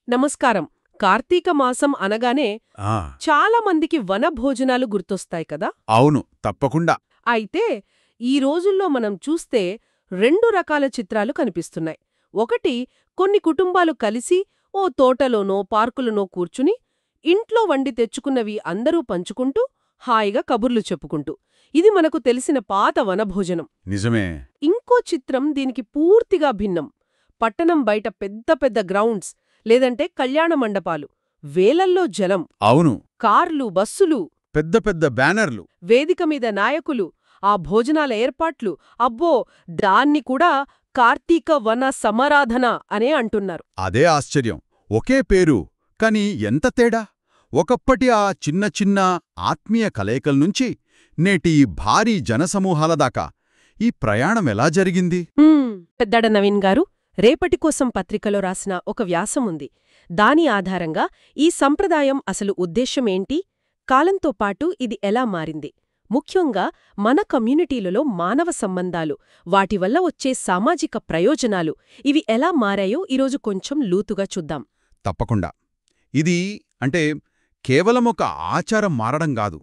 నమస్కారం. కార్తీక మాసం అనగానే ఆ చాలా మందికి వనభోజనాలు గుర్తొస్తాయి కదా. అవును, తప్పకుండా. అయితే ఈ రోజుల్లో మనం చూస్తే రెండు రకాల చిత్రాలు కనిపిస్తున్నాయి. ఒకటి, కొన్ని కుటుంబాలు కలిసి ఓ తోటలోనో పార్కులోనో కూర్చుని ఇంట్లో వండి తెచ్చుకున్నవి అందరూ పంచుకుంటూ హాయిగా కబుర్లు చెప్పుకుంటూ. ఇది మనకు తెలిసిన పాత వనభోజనం. నిజమే. ఇంకో చిత్రం దీనికి పూర్తిగా భిన్నం. పట్టణం బయట పెద్ద పెద్ద గ్రౌండ్స్ లేదంటే కళ్యాణ మండపాలు, వేలల్లో జనం, అవును, కార్లు, బస్సులు, పెద్ద పెద్ద బ్యానర్లు. వేదిక మీద నాయకులు, ఆ భోజనాల ఏర్పాట్లు, అబ్బో, దాన్ని కూడా కార్తీక వన సమారాధన అనే అంటున్నారు. అదే ఆశ్చర్యం. ఒకే పేరు, కాని ఎంత తేడా! ఒకప్పటి ఆ చిన్న చిన్న ఆత్మీయ కలయికల్నుంచి నేటి ఈ భారీ జనసమూహాల దాకా ఈ ప్రయాణం ఎలా జరిగింది? పెద్దడ నవీన్ గారు రేపటి కోసం పత్రికలో రాసిన ఒక వ్యాసం ఉంది. దాని ఆధారంగా ఈ సంప్రదాయం అసలు ఉద్దేశ్యమేంటి, కాలంతో పాటు ఇది ఎలా మారింది, ముఖ్యంగా మన కమ్యూనిటీలలో మానవ సంబంధాలు, వాటి వల్ల వచ్చే సామాజిక ప్రయోజనాలు, ఇవి ఎలా మారాయో ఈరోజు కొంచెం లోతుగా చూద్దాం. తప్పకుండా. ఇది అంటే కేవలం ఒక ఆచారం మారడం కాదు,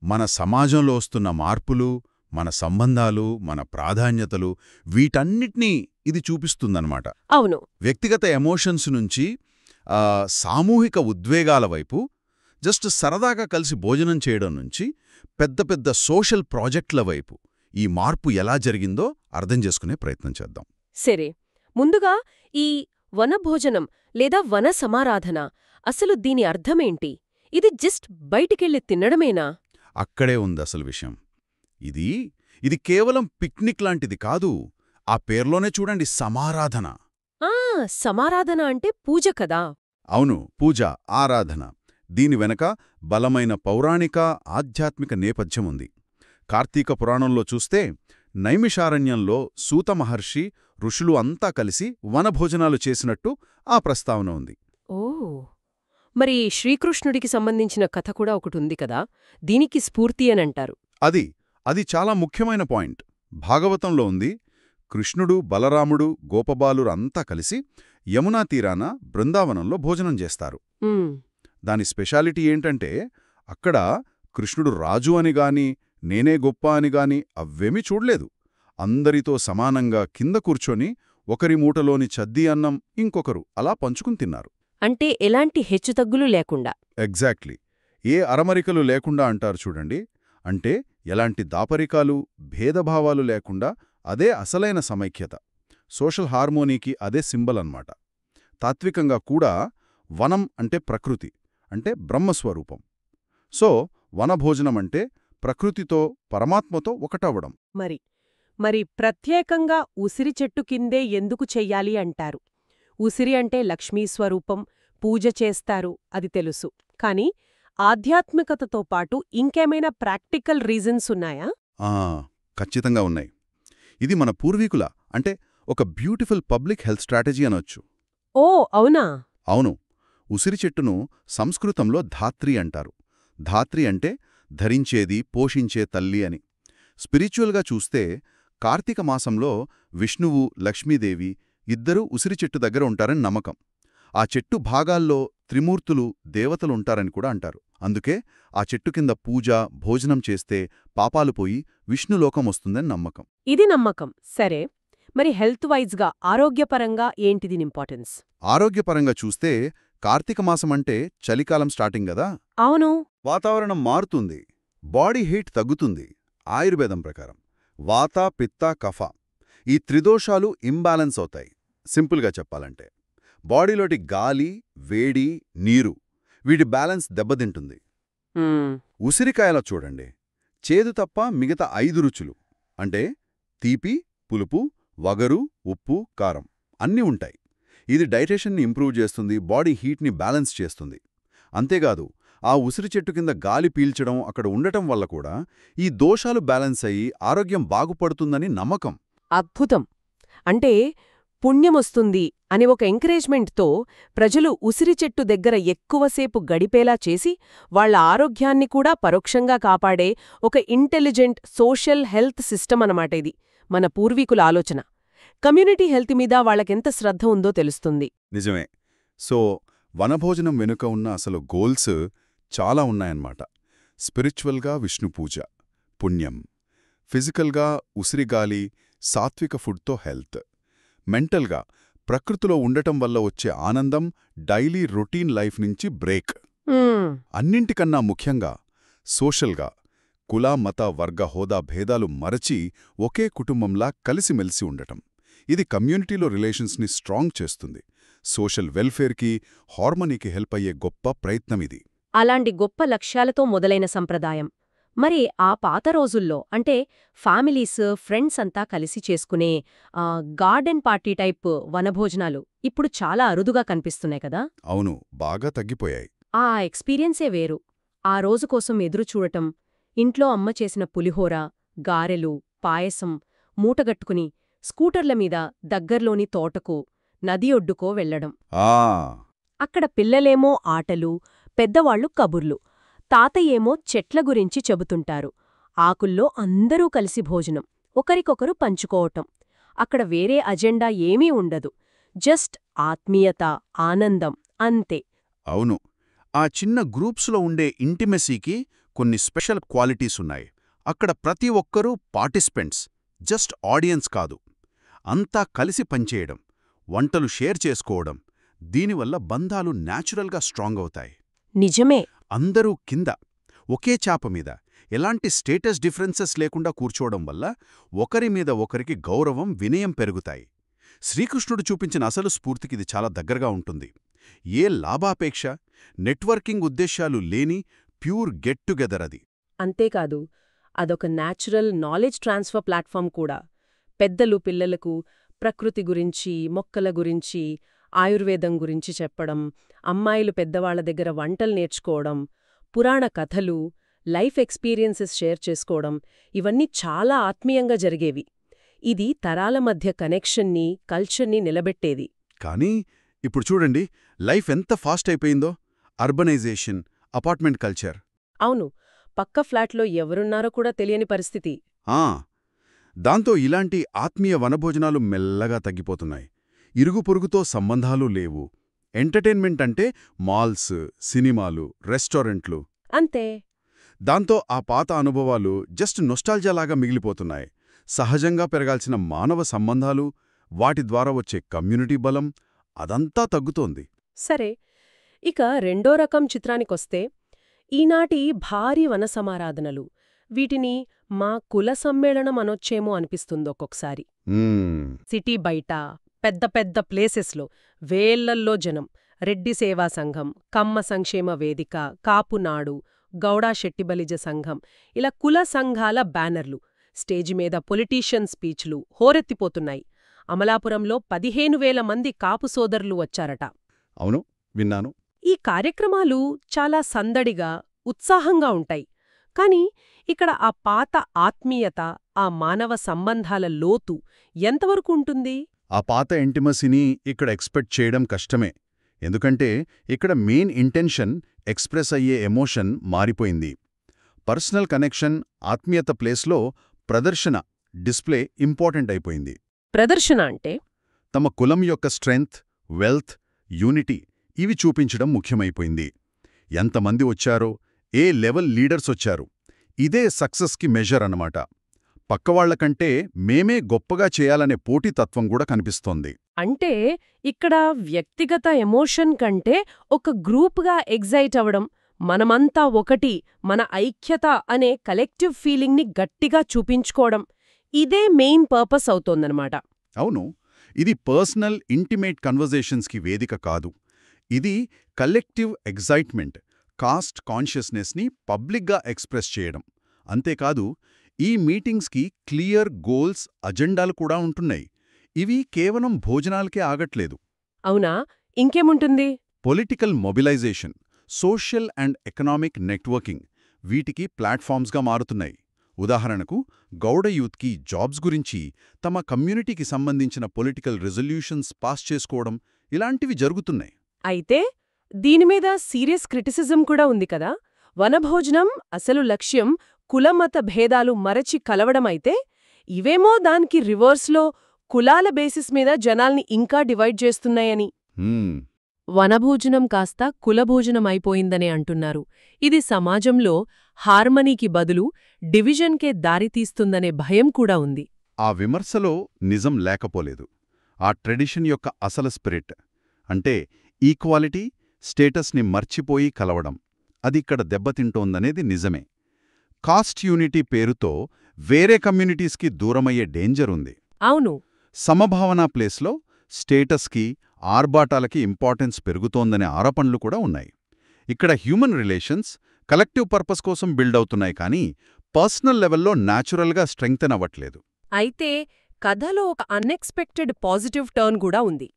మన సమాజంలో వస్తున్న మార్పులు, మన సంబంధాలు, మన ప్రాధాన్యతలు, వీటన్నిటినీ ఇది చూపిస్తుందన్నమాట. అవును. వ్యక్తిగత ఎమోషన్స్ నుంచి సామూహిక ఉద్వేగాల వైపు, జస్ట్ సరదాగా కలిసి భోజనం చేయడం నుంచి పెద్ద పెద్ద సోషల్ ప్రాజెక్టుల వైపు ఈ మార్పు ఎలా జరిగిందో అర్థం చేసుకునే ప్రయత్నం చేద్దాం. సరే, ముందుగా ఈ వనభోజనం లేదా వన సమారాధన, అసలు దీని అర్థమేంటి? ఇది జస్ట్ బయటికెళ్ళి తినడమేనా? అక్కడే ఉంది అసలు విషయం. ఇది కేవలం పిక్నిక్ లాంటిది కాదు. ఆ పేర్లోనే చూడండి, సమారాధన. సమారాధన అంటే పూజ కదా. అవును, పూజ, ఆరాధన. దీని వెనక బలమైన పౌరాణిక, ఆధ్యాత్మిక నేపథ్యం ఉంది. కార్తీక పురాణంలో చూస్తే నైమిషారణ్యంలో సూత మహర్షి, ఋషులు అంతా కలిసి వనభోజనాలు చేసినట్టు ఆ ప్రస్తావన ఉంది. ఓ, మరి శ్రీకృష్ణుడికి సంబంధించిన కథ కూడా ఒకటుంది కదా, దీనికి స్ఫూర్తి అనంటారు. అది చాలా ముఖ్యమైన పాయింట్. భాగవతంలో ఉంది. కృష్ణుడు, బలరాముడు, గోపబాలురు అంతా కలిసి యమునా తీరాన బృందావనంలో భోజనం చేస్తారు. దాని స్పెషాలిటీ ఏంటంటే, అక్కడ కృష్ణుడు రాజు అని గాని, నేనే గొప్ప అని గాని అవ్వేమీ చూడ్లేదు. అందరితో సమానంగా కింద కూర్చొని ఒకరి మూటలోని చద్దీ అన్నం ఇంకొకరు అలా పంచుకుని తిన్నారు. అంటే ఎలాంటి హెచ్చుతగ్గులు లేకుండా. ఎగ్జాక్ట్లీ. ఏ అరమరికలు లేకుండా అంటారు చూడండి. అంటే ఎలాంటి దాపరికాలు, భేదభావాలు లేకుండా. అదే అసలైన సమైక్యత. సోషల్ హార్మోనీకి అదే సింబల్ అన్నమాట. తాత్వికంగా కూడా వనం అంటే ప్రకృతి, అంటే బ్రహ్మస్వరూపం. సో వనభోజనం అంటే ప్రకృతితో, పరమాత్మతో ఒకటవ్వడం. మరి ప్రత్యేకంగా ఉసిరి చెట్టు కిందే ఎందుకు చెయ్యాలి అంటారు? ఉసిరి అంటే లక్ష్మీ స్వరూపం, పూజ చేస్తారు, అది తెలుసు. కాని ఆధ్యాత్మికతతో పాటు ఇంకేమైనా ప్రాక్టికల్ రీజన్స్ ఉన్నాయా? ఖచ్చితంగా ఉన్నాయి. ఇది మన పూర్వీకుల, అంటే ఒక బ్యూటిఫుల్ పబ్లిక్ హెల్త్ స్ట్రాటజీ అనొచ్చు. ఓ, అవునా? అవును. ఉసిరి చెట్టును సంస్కృతంలో ధాత్రి అంటారు. ధాత్రి అంటే ధరించేది, పోషించే తల్లి అని. స్పిరిచువల్గా చూస్తే కార్తీక మాసంలో విష్ణువు, లక్ష్మీదేవి ఇద్దరూ ఉసిరి చెట్టు దగ్గర ఉంటారని నమ్మకం. ఆ చెట్టు భాగాల్లో త్రిమూర్తులు, దేవతలుంటారని కూడా అంటారు. అందుకే ఆ చెట్టు కింద పూజ, భోజనం చేస్తే పాపాలు పోయి విష్ణులోకం వస్తుందని నమ్మకం. ఇది నమ్మకం. సరే, మరి హెల్త్ వైజ్గా, ఆరోగ్యపరంగా ఏంటిది ఇంపార్టెన్స్? ఆరోగ్యపరంగా చూస్తే కార్తీక మాసమంటే చలికాలం స్టార్టింగ్ గదా. అవును. వాతావరణం మారుతుంది, బాడీ హీట్ తగ్గుతుంది. ఆయుర్వేదం ప్రకారం వాత, పిత్త, కఫ ఈ త్రిదోషాలు ఇంబ్యాలెన్స్ అవుతాయి. సింపుల్గా చెప్పాలంటే బాడీలోటి గాలి, వేడి, నీరు, వీటి బ్యాలెన్స్ దెబ్బతింటుంది. ఉసిరికాయలో చూడండి, చేదు తప్ప మిగతా 5 రుచులు, అంటే తీపి, పులుపు, వగరు, ఉప్పు, కారం అన్నీ ఉంటాయి. ఇది డైజెషన్ని ఇంప్రూవ్ చేస్తుంది, బాడీ హీట్ని బ్యాలెన్స్ చేస్తుంది. అంతేకాదు, ఆ ఉసిరి చెట్టు కింద గాలి పీల్చడం, అక్కడ ఉండటం వల్ల కూడా ఈ దోషాలు బ్యాలెన్స్ అయ్యి ఆరోగ్యం బాగుపడుతుందని నమ్మకం. అద్భుతం. అంటే పుణ్యమొస్తుంది అని ఒక ఎంకరేజ్మెంట్తో ప్రజలు ఉసిరి చెట్టు దగ్గర ఎక్కువసేపు గడిపేలా చేసి వాళ్ల ఆరోగ్యాన్ని కూడా పరోక్షంగా కాపాడే ఒక ఇంటెలిజెంట్ సోషల్ హెల్త్ సిస్టమ్ అన్నమాట ఇది. మన పూర్వీకుల ఆలోచన. కమ్యూనిటీ హెల్త్ మీద వాళ్ళకెంత శ్రద్ధ ఉందో తెలుస్తుంది. నిజమే. సో వనభోజనం వెనుక ఉన్న అసలు గోల్స్ చాలా ఉన్నాయన్నమాట. స్పిరిచువల్గా విష్ణుపూజ, పుణ్యం, ఫిజికల్గా ఉసిరిగాలి, సాత్విక ఫుడ్తో హెల్త్, మెంటల్గా ప్రకృతిలో ఉండటం వల్ల వచ్చే ఆనందం, డైలీ రొటీన్ లైఫ్ నుంచి బ్రేక్. అన్నింటికన్నా ముఖ్యంగా సోషల్గా కుల, మత, వర్గ, హోదా భేదాలు మరచి ఒకే కుటుంబంలా కలిసిమెలిసి ఉండటం. ఇది కమ్యూనిటీలో రిలేషన్స్ని స్ట్రాంగ్ చేస్తుంది. సోషల్ వెల్ఫేర్కి, హార్మనీకి హెల్ప్ అయ్యే గొప్ప ప్రయత్నమిది. అలాంటి గొప్ప లక్ష్యాలతో మొదలైన సంప్రదాయం మరి ఆ పాత రోజుల్లో అంటే ఫ్యామిలీస్, ఫ్రెండ్స్ అంతా కలిసి చేసుకునే గార్డెన్ పార్టీ టైప్ వనభోజనాలు ఇప్పుడు చాలా అరుదుగా కనిపిస్తున్నాయి కదా. అవును, బాగా తగ్గిపోయాయి. ఆ ఎక్స్పీరియన్సే వేరు. ఆ రోజు కోసం ఎదురుచూడటం, ఇంట్లో అమ్మ చేసిన పులిహోర, గారెలు, పాయసం మూటగట్టుకుని స్కూటర్ల మీద దగ్గర్లోని తోటకో, నది ఒడ్డుకో వెళ్లడం. అక్కడ పిల్లలేమో ఆటలు, పెద్దవాళ్లు కబుర్లు, తాతయ్యేమో చెట్ల గురించి చెబుతుంటారు. ఆకుల్లో అందరూ కలిసి భోజనం, ఒకరికొకరు పంచుకోవటం. అక్కడ వేరే అజెండా ఏమీ ఉండదు, జస్ట్ ఆత్మీయత, ఆనందం అంతే. అవును, ఆ చిన్న గ్రూప్స్లో ఉండే ఇంటిమెసీకి కొన్ని స్పెషల్ క్వాలిటీస్ ఉన్నాయి. అక్కడ ప్రతి ఒక్కరూ పార్టిసిపెంట్స్, జస్ట్ ఆడియన్స్ కాదు. అంతా కలిసి పనిచేయడం, వంటలు షేర్ చేసుకోవడం, దీనివల్ల బంధాలు న్యాచురల్గా స్ట్రాంగ్ అవుతాయి. నిజమే. అందరూ కింద ఒకే చాప మీద ఎలాంటి స్టేటస్ డిఫరెన్సెస్ లేకుండా కూర్చోవడం వల్ల ఒకరి మీద ఒకరికి గౌరవం, వినయం పెరుగుతాయి. శ్రీకృష్ణుడు చూపించిన అసలు స్ఫూర్తికిది చాలా దగ్గరగా ఉంటుంది. ఏ లాభాపేక్ష, నెట్వర్కింగ్ ఉద్దేశాలు లేని ప్యూర్ గెట్ టుగెదర్ అది. అంతేకాదు, అదొక న్యాచురల్ నాలెడ్జ్ ట్రాన్స్ఫర్ ప్లాట్ఫామ్ కూడా. పెద్దలు పిల్లలకు ప్రకృతి గురించి, మొక్కల గురించి, ఆయుర్వేదం గురించి చెప్పడం, అమ్మాయిలు పెద్దవాళ్ల దగ్గర వంటలు నేర్చుకోవడం, పురాణ కథలు, లైఫ్ ఎక్స్పీరియన్సెస్ షేర్ చేసుకోవడం, ఇవన్నీ చాలా ఆత్మీయంగా జరిగేవి. ఇది తరాల మధ్య కనెక్షన్ని, కల్చర్ని నిలబెట్టేది. కానీ ఇప్పుడు చూడండి, లైఫ్ ఎంత ఫాస్ట్ అయిపోయిందో. Urbanisation, apartment culture. అవును, పక్క ఫ్లాట్లో ఎవరున్నారో కూడా తెలియని పరిస్థితి. దాంతో ఇలాంటి ఆత్మీయ వనభోజనాలు మెల్లగా తగ్గిపోతున్నాయి. ఇరుగు పొరుగుతో సంబంధాలు లేవు. ఎంటర్టైన్మెంట్ అంటే మాల్స్, సినిమాలు, రెస్టారెంట్లు అంతే. దాంతో ఆ పాత అనుభవాలు జస్ట్ నొస్టాల్జియాలాగా మిగిలిపోతున్నాయి. సహజంగా పెరగాల్సిన మానవ సంబంధాలు, వాటి ద్వారా వచ్చే కమ్యూనిటీ బలం, అదంతా తగ్గుతోంది. సరే, ఇక రెండో రకం చిత్రానికొస్తే, ఈనాటి భారీ వనసమారాధనలు, వీటిని మా కుల సమ్మేళనం అనొచ్చేమో అనిపిస్తుందొక్కొక్కసారి. సిటీ బయట పెద్ద పెద్ద ప్లేసెస్లో వేళ్లల్లో జనం, రెడ్డి సేవా సంఘం, కమ్మ సంక్షేమ వేదిక, కాపునాడు, గౌడా శెట్టిబలిజ సంఘం, ఇలా కుల సంఘాల బ్యానర్లు, స్టేజి మీద పొలిటీషియన్ స్పీచ్లు హోరెత్తిపోతున్నాయి. అమలాపురంలో 15,000 మంది కాపు సోదరులు వచ్చారట. అవును, విన్నాను. ఈ కార్యక్రమాలు చాలా సందడిగా, ఉత్సాహంగా ఉంటాయి. కాని ఇక్కడ ఆ పాత ఆత్మీయత, ఆ మానవ సంబంధాల లోతు ఎంతవరకు ఉంటుంది? ఆ పాత ఇంటిమసీని ఇక్కడ ఎక్స్పెక్ట్ చేయడం కష్టమే. ఎందుకంటే ఇక్కడ మెయిన్ ఇంటెన్షన్, ఎక్స్ప్రెస్ అయ్యే ఎమోషన్ మారిపోయింది. పర్సనల్ కనెక్షన్, ఆత్మీయత ప్లేస్లో ప్రదర్శన, డిస్ప్లే ఇంపార్టెంట్ అయిపోయింది. ప్రదర్శన అంటే తమ కులం యొక్క స్ట్రెంగ్త్, వెల్త్, యూనిటీ ఇవి చూపించడం ముఖ్యమైపోయింది. ఎంతమంది వచ్చారో, ఏ లెవెల్ లీడర్స్ వచ్చారు, ఇదే సక్సెస్కి మెజర్ అన్నమాట. పక్కవాళ్లకంటే మేమే గొప్పగా చేయాలనే పోటీతత్వం కూడా కనిపిస్తోంది. అంటే ఇక్కడ వ్యక్తిగత ఎమోషన్ కంటే ఒక గ్రూప్గా ఎగ్జైట్ అవడం, మనమంతా ఒకటి, మన ఐక్యత అనే కలెక్టివ్ ఫీలింగ్ని గట్టిగా చూపించుకోవడం, ఇదే మెయిన్ పర్పస్ అవుతోందన్నమాట. అవును, ఇది పర్సనల్, ఇంటిమేట్ కన్వర్జేషన్స్కి వేదిక కాదు. ఇది కలెక్టివ్ ఎగ్జైట్మెంట్, కాస్ట్ కాన్షియస్నెస్ని పబ్లిక్గా ఎక్స్ప్రెస్ చేయడం. అంతేకాదు, ఈ మీటింగ్స్కి క్లియర్ గోల్స్, అజెండాలు కూడా ఉంటున్నాయి. ఇవి కేవలం భోజనాలకే ఆగట్లేదు. అవునా, ఇంకేముంటుంది? Political mobilisation, social and economic networking వీటికి ప్లాట్ఫామ్స్గా మారుతున్నాయి. ఉదాహరణకు, గౌడ యూత్కి జాబ్స్ గురించి, తమ కమ్యూనిటీకి సంబంధించిన పొలిటికల్ రిజల్యూషన్స్ పాస్ చేసుకోవడం, ఇలాంటివి జరుగుతున్నాయి. అయితే దీనిమీద సీరియస్ క్రిటిసిజం కూడా ఉంది కదా. వనభోజనం అసలు లక్ష్యం కులమత భేదాలు మరచి కలవడమైతే, ఇవేమో దానికి రివర్స్లో కులాల బేసిస్ మీద జనాల్ని ఇంకా డివైడ్ చేస్తున్నాయని. వనభోజనం కాస్త కులభోజనం అయిపోయిందనే అంటున్నారు. ఇది సమాజంలో హార్మనీకి బదులు డివిజన్కే దారితీస్తుందనే భయం కూడా ఉంది. ఆ విమర్శలో నిజం లేకపోలేదు. ఆ ట్రెడిషన్ యొక్క అసలు స్పిరిట్ అంటే ఈక్వాలిటీ, స్టేటస్ని మర్చిపోయి కలవడం అది ఇక్కడ దెబ్బతింటోందనేది నిజమే. కాస్ట్ యూనిటీ పేరుతో వేరే కమ్యూనిటీస్కి దూరమయ్యే డేంజర్ ఉంది. అవును. సమభావన ప్లేస్లో స్టేటస్కి, ఆర్భాటాలకి ఇంపార్టెన్స్ పెరుగుతోందనే ఆరోపణలు కూడా ఉన్నాయి. ఇక్కడ హ్యూమన్ రిలేషన్స్ కలెక్టివ్ పర్పస్ కోసం బిల్డ్ అవుతున్నాయి కానీ పర్సనల్ లెవెల్లో న్యాచురల్గా స్ట్రెంగ్తెన్ అవ్వట్లేదు. అయితే కథలో ఒక అన్ఎక్స్పెక్టెడ్ పాజిటివ్ టర్న్ కూడా ఉంది.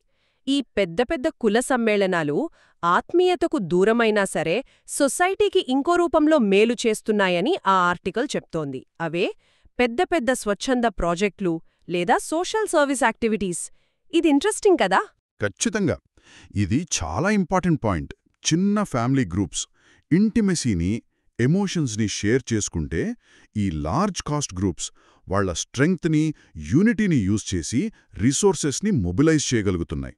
ఈ పెద్ద పెద్ద కుల సమ్మేళనాలు ఆత్మీయతకు దూరమైనా సరే సొసైటీకి ఇంకో రూపంలో మేలు చేస్తున్నాయని ఆ ఆర్టికల్ చెప్తోంది. అవే పెద్ద పెద్ద స్వచ్ఛంద ప్రాజెక్టులు లేదా సోషల్ సర్వీస్ యాక్టివిటీస్. ఇది ఇంట్రెస్టింగ్ కదా? ఖచ్చితంగా. ఇది చాలా ఇంపార్టెంట్ పాయింట్. చిన్న ఫ్యామిలీ గ్రూప్స్ ఇంటిమెసీని, ఎమోషన్స్ని షేర్ చేసుకుంటే ఈ లార్జ్ కాస్ట్ గ్రూప్స్ వాళ్ల స్ట్రెంగ్త్ని, యూనిటీని యూజ్ చేసి రిసోర్సెస్ని మొబిలైజ్ చేయగలుగుతున్నాయి.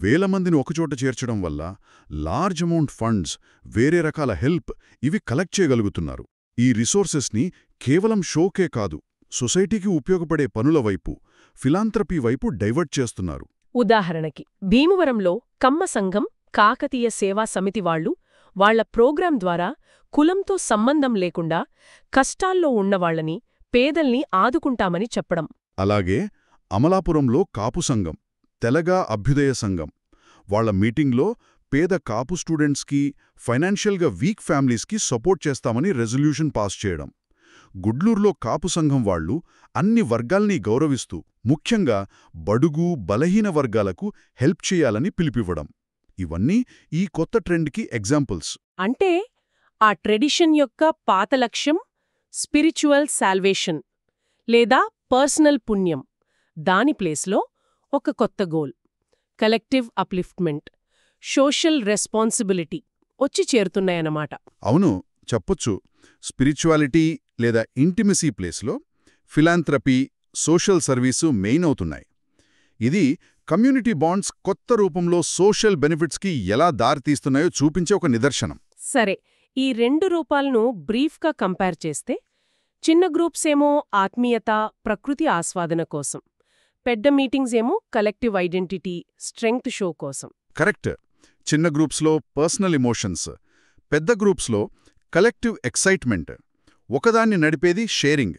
వేల మందిని ఒకచోట చేర్చడం వల్ల లార్జ్ అమౌంట్ ఫండ్స్, వేరే రకాల హెల్ప్ ఇవి కలెక్ట్ చేయగలుగుతున్నారు. ఈ రిసోర్సెస్ని కేవలం షోకే కాదు, సొసైటీకి ఉపయోగపడే పనుల వైపు, ఫిలాంథ్రపీ వైపు డైవర్ట్ చేస్తున్నారు. ఉదాహరణకి భీమవరంలో కమ్మ సంఘం, కాకతీయ సేవా సమితి వాళ్ళు వాళ్ల ప్రోగ్రాం ద్వారా కులంతో సంబంధం లేకుండా కష్టాల్లో ఉన్నవాళ్లని, పేదల్ని ఆదుకుంటామని చెప్పడం. అలాగే అమలాపురంలో కాపు సంఘం, తెలగా అభ్యుదయ సంఘం వాళ్ల మీటింగ్లో పేద కాపు స్టూడెంట్స్కి, ఫైనాన్షియల్గా వీక్ ఫ్యామిలీస్కి సపోర్ట్ చేస్తామని రెజల్యూషన్ పాస్ చేయడం. గుడ్లూరులో కాపు సంఘం వాళ్లు అన్ని వర్గాల్ని గౌరవిస్తూ ముఖ్యంగా బడుగు, బలహీన వర్గాలకు హెల్ప్ చేయాలని పిలిపివ్వడం. ఇవన్నీ ఈ కొత్త ట్రెండ్కి ఎగ్జాంపుల్స్. అంటే ఆ ట్రెడిషన్ యొక్క పాత లక్ష్యం స్పిరిచువల్ సాల్వేషన్ లేదా పర్సనల్ పుణ్యం, దాని ప్లేస్లో ఒక కొత్త goal collective upliftment, social responsibility వచ్చి చేరుతున్నాయన్నమాట. అవును, చెప్పొచ్చు. స్పిరిచువాలిటీ లేదా ఇంటిమసీ ప్లేస్లో ఫిలాంథ్రపీ, సోషల్ సర్వీసు మెయిన్ అవుతున్నాయి. ఇది కమ్యూనిటీ బాండ్స్ కొత్త రూపంలో సోషల్ బెనిఫిట్స్కి ఎలా దారితీస్తున్నాయో చూపించే ఒక నిదర్శనం. సరే, ఈ రెండు రూపాలను బ్రీఫ్గా కంపేర్ చేస్తే చిన్న గ్రూప్స్ ఏమో ఆత్మీయత, ప్రకృతి ఆస్వాదన కోసం, పెద్ద మీటింగ్స్ ఏమో కలెక్టివ్ ఐడెంటిటీ, స్ట్రెంగ్త్ షో కోసం. కరెక్ట్. చిన్న గ్రూప్స్లో పర్సనల్ ఎమోషన్స్, పెద్ద గ్రూప్స్లో కలెక్టివ్ ఎక్సైట్మెంట్. ఒకదాన్ని నడిపేది షేరింగ్,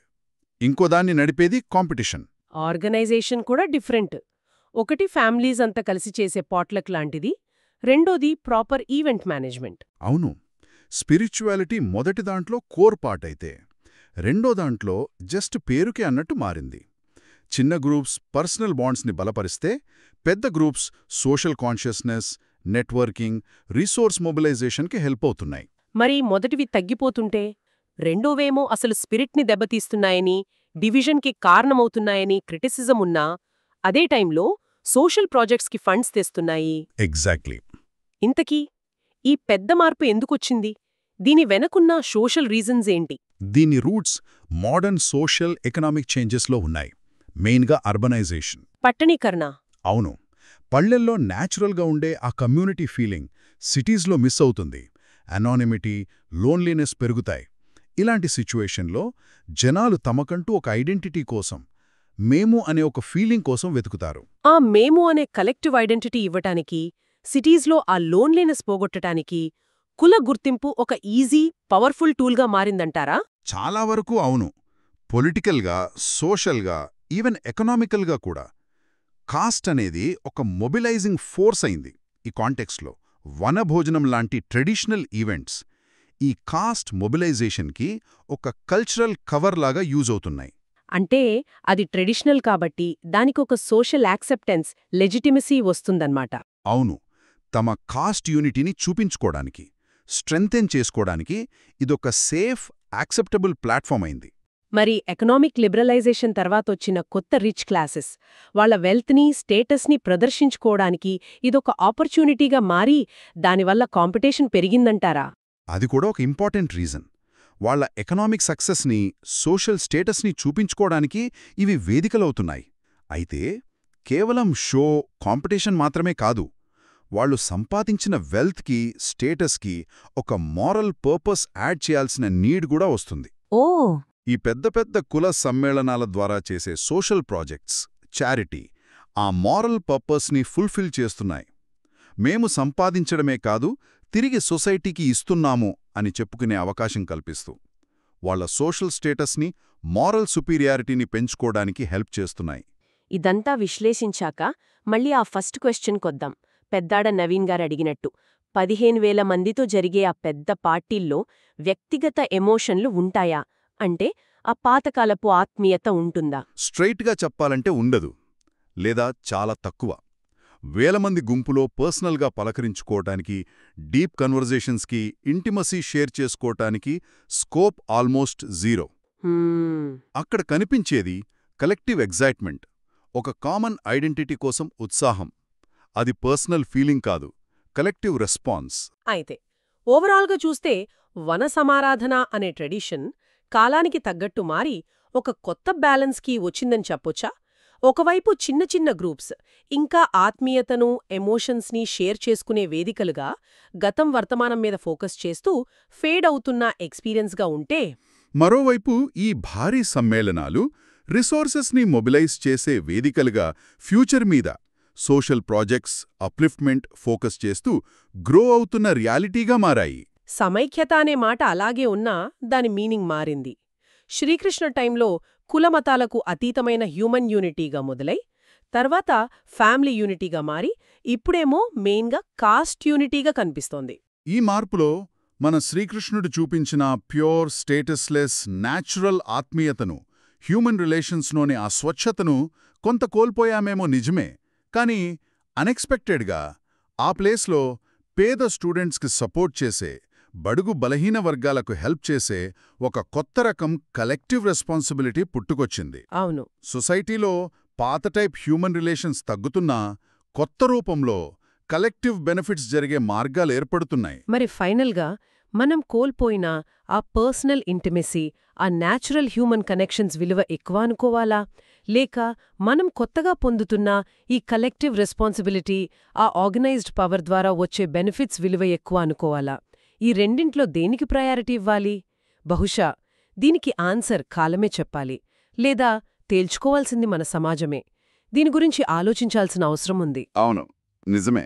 ఇంకోదాన్ని నడిపేది కాంపిటీషన్. ఆర్గనైజేషన్ కూడా డిఫరెంట్. ఒకటి ఫ్యామిలీస్ అంతా కలిసి చేసే పాట్లక్ లాంటిది, రెండోది ప్రాపర్ ఈవెంట్ మేనేజ్మెంట్. అవును, స్పిరిచువాలిటీ మొదటి దాంట్లో కోర్ పార్ట్ అయితే రెండో దాంట్లో జస్ట్ పేరుకే అన్నట్టు మారింది. చిన్న గ్రూప్స్ పర్సనల్ బాండ్స్ని బలపరిస్తే, పెద్ద groups social consciousness, networking, resource మొబిలైజేషన్కి హెల్ప్ అవుతున్నాయి. మరి మొదటివి తగ్గిపోతుంటే రెండోవేమో అసలు స్పిరిట్ని దెబ్బతీస్తున్నాయని, డివిజన్కి కారణమవుతున్నాయని క్రిటిసిజం ఉన్నా, అదే టైంలో సోషల్ ప్రాజెక్ట్స్కి ఫండ్స్ తెస్తున్నాయి. ఎగ్జాక్ట్లీ. ఇంతకీ ఈ పెద్ద మార్పు ఎందుకొచ్చింది? దీని వెనకున్న సోషల్ రీజన్స్ ఏంటి? దీని రూట్స్ మోడర్న్ సోషల్ ఎకనామిక్ చేంజెస్లో ఉన్నాయి. మెయిన్గా అర్బనైజేషన్, పట్టణీకరణ. అవును, పల్లెల్లో న్యాచురల్గా ఉండే ఆ కమ్యూనిటీ ఫీలింగ్ సిటీస్లో మిస్ అవుతుంది. అనానిమిటీ, లోన్లీనెస్ పెరుగుతాయి. ఇలాంటి సిచ్యువేషన్లో జనాలు తమకంటూ ఒక ఐడెంటిటీ కోసం, మేము అనే ఒక ఫీలింగ్ కోసం వెతుకుతారు. ఆ మేము అనే కలెక్టివ్ ఐడెంటిటీ ఇవ్వటానికి, సిటీస్లో ఆ లోన్లీనెస్ పోగొట్టడానికి కుల గుర్తింపు ఒక ఈజీ, పవర్ఫుల్ టూల్గా మారిందంటారా? చాలా వరకు అవును. పొలిటికల్గా, సోషల్గా, ఈవెన్ ఎకనామికల్గా కూడా కాస్ట్ అనేది ఒక మొబిలైజింగ్ ఫోర్స్ అయింది. ఈ కాంటెక్స్లో వనభోజనం లాంటి ట్రెడిషనల్ ఈవెంట్స్ ఈ కాస్ట్ మొబిలైజేషన్కి ఒక కల్చరల్ కవర్ లాగా యూజ్ అవుతున్నాయి. అంటే అది ట్రెడిషనల్ కాబట్టి దానికొక సోషల్ యాక్సెప్టెన్స్, లెజిటిమసీ వస్తుందన్నమాట. అవును, తమ కాస్ట్ యూనిటీని చూపించుకోవడానికి, స్ట్రెంథెన్ చేసుకోవడానికి ఇదొక సేఫ్, యాక్సెప్టబుల్ ప్లాట్ఫామ్ అయింది. మరి ఎకనామిక్ లిబరలైజేషన్ తర్వాతొచ్చిన కొత్త రిచ్ క్లాసెస్ వాళ్ల వెల్త్ని, స్టేటస్ని ప్రదర్శించుకోవడానికి ఇదొక ఆపర్చునిటీగా మారి దానివల్ల కాంపిటీషన్ పెరిగిందంటారా? అది కూడా ఒక ఇంపార్టెంట్ రీజన్. వాళ్ల ఎకనామిక్ సక్సెస్ని, సోషల్ స్టేటస్ని చూపించుకోవడానికి ఇవి వేదికలవుతున్నాయి. అయితే కేవలం షో, కాంపిటీషన్ మాత్రమే కాదు, వాళ్ళు సంపాదించిన వెల్త్కి స్టేటస్కి ఒక మారల్ పర్పస్ యాడ్ చేయాల్సిన నీడ్ కూడా వస్తుంది. ఓ ఈ పెద్ద పెద్ద కుల సమ్మేళనాల ద్వారా చేసే సోషల్ ప్రాజెక్ట్స్, చారిటీ ఆ మారల్ పర్పస్ని ఫుల్ఫిల్ చేస్తున్నాయి. మేము సంపాదించడమే కాదు, తిరిగి సొసైటీకి ఇస్తున్నాము అని చెప్పుకునే అవకాశం కల్పిస్తూ వాళ్ల సోషల్ స్టేటస్ని, మారల్ సుపీరియారిటీని పెంచుకోవడానికి హెల్ప్ చేస్తున్నాయి. ఇదంతా విశ్లేషించాక మళ్ళీ ఆ ఫస్ట్ క్వశ్చన్కొద్దాం. పెద్దాడ నవీన్ గారు అడిగినట్టు 15,000 మందితో జరిగే ఆ పెద్ద పార్టీల్లో వ్యక్తిగత ఎమోషన్లు ఉంటాయా? అంటే ఆ పాతకాలపు ఆత్మీయత ఉంటుందా? స్ట్రైట్గా చెప్పాలంటే ఉండదు, లేదా చాలా తక్కువ. వేల మంది గుంపులో పర్సనల్గా పలకరించుకోవటానికి, డీప్ కన్వర్జేషన్స్కి, ఇంటిమసీ షేర్ చేసుకోవటానికి స్కోప్ ఆల్మోస్ట్ జీరో. అక్కడ కనిపించేది కలెక్టివ్ ఎగ్జైట్మెంట్, ఒక కామన్ ఐడెంటిటీ కోసం ఉత్సాహం. అది పర్సనల్ ఫీలింగ్ కాదు, కలెక్టివ్ రెస్పాన్స్. అయితే ఓవరాల్గా చూస్తే వన సమారాధన అనే ట్రెడిషన్ కాలానికి తగ్గట్టు మారి ఒక కొత్త బ్యాలెన్స్కి వచ్చిందని చెప్పొచ్చా? ఒకవైపు చిన్న చిన్న గ్రూప్స్ ఇంకా ఆత్మీయతను, ఎమోషన్స్ని షేర్ చేసుకునే వేదికలుగా గతం వర్తమానం మీద ఫోకస్ చేస్తూ ఫేడ్ అవుతున్న ఎక్స్పీరియన్స్గా ఉంటే, మరోవైపు ఈ భారీ సమ్మేళనాలు రిసోర్సెస్ని మొబిలైజ్ చేసే వేదికలుగా ఫ్యూచర్ మీద, సోషల్ ప్రాజెక్ట్స్, అప్లిఫ్ట్మెంట్ ఫోకస్ చేస్తూ గ్రో అవుతున్న రియాలిటీగా మారాయి. సమైక్యత అనే మాట అలాగే ఉన్నా దాని మీనింగ్ మారింది. శ్రీకృష్ణ టైంలో కులమతాలకు అతీతమైన హ్యూమన్ యూనిటీగా మొదలై, తర్వాత ఫ్యామిలీ యూనిటీగా మారి, ఇప్పుడేమో మెయిన్గా కాస్ట్ యూనిటీగా కనిపిస్తోంది. ఈ మార్పులో మన శ్రీకృష్ణుడు చూపించిన ప్యూర్, స్టేటస్లెస్, న్యాచురల్ ఆత్మీయతను, హ్యూమన్ రిలేషన్స్లోని ఆ స్వచ్ఛతను కొంత కోల్పోయామేమో నిజమే. కానీ అన్ఎక్స్పెక్టెడ్గా ఆ ప్లేస్లో పేద స్టూడెంట్స్కి సపోర్ట్ చేసే, బడుగు బలహీన వర్గాలకు హెల్ప్ చేసే ఒక కొత్త రకం కలెక్టివ్ రెస్పాన్సిబిలిటీ పుట్టుకొచ్చింది. అవును, సొసైటీలో పాత టైప్ హ్యూమన్ రిలేషన్స్ తగ్గుతున్నా కొత్త రూపంలో కలెక్టివ్ బెనిఫిట్స్ జరిగే మార్గాలు ఏర్పడుతున్నాయి. మరి ఫైనల్గా మనం కోల్పోయిన ఆ పర్సనల్ ఇంటిమెసీ, ఆ న్యాచురల్ హ్యూమన్ కనెక్షన్స్ విలువ ఎక్కువ అనుకోవాలా? లేక మనం కొత్తగా పొందుతున్న ఈ కలెక్టివ్ రెస్పాన్సిబిలిటీ, ఆ ఆర్గనైజ్డ్ పవర్ ద్వారా వచ్చే బెనిఫిట్స్ విలువ ఎక్కువ అనుకోవాలా? ఈ రెండింట్లో దేనికి ప్రయారిటీ ఇవ్వాలి? బహుశా దీనికి ఆన్సర్ కాలమే చెప్పాలి, లేదా తేల్చుకోవాల్సింది మన సమాజమే. దీని గురించి ఆలోచించాల్సిన అవసరం ఉంది. అవును, నిజమే.